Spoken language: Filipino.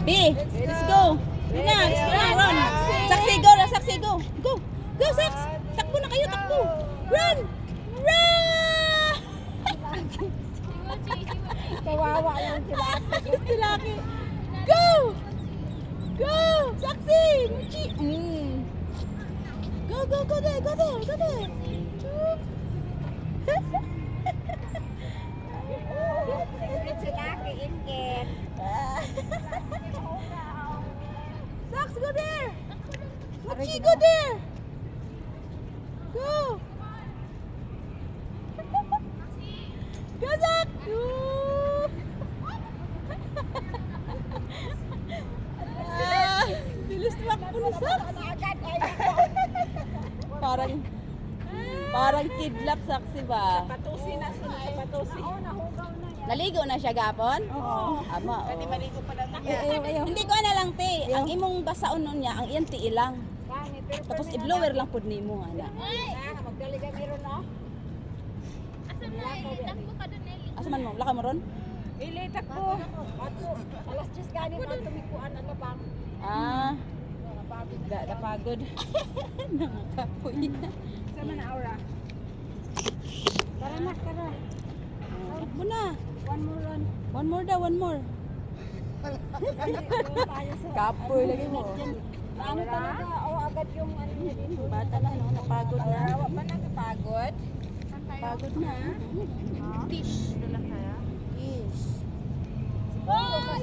B, let's go. Let's go na, run. Saksi, go na, saksi, go. Go, go, Saks. Takbo na kayo, takbo. Run, run. Kawawa yung Tilaki. Go, go, saksi. Muchi. Go, go, go there, go there, go there. Silaki, ingit. Saks, go there. Muchi, go there. Go. Go, Saks. Bilis tumakbo ni Saks. Parang kidlap, Saksi ba? Patusin na sila, patusin. Oo, nahugaw na yan. Naligo na siya gapon? Oo. Ama, Pwede oo. maligo pa lang niya. Hindi ko na lang, te. Ang imong basaon nun niya, ang iyang tiilang. Tapos i-blower lang pud nimo ana. Magdali ka meron, no? Asa man mo? Laka mo ron? Ilitak ko. Alas 10 ganin na tumikuan ang labang. Ah. Napagod. Nangakapoy na. Sama na, Aura. Tara na, tara. Takbo na. One more run. One more daw, one more. Kapoy lagi mo. Ano talaga? O, agad yung ano niya dito. Bata na, no? Napagod na. Wala pa nakapagod. Pagod na. Fish. Doon lang kaya? Yes. Kasi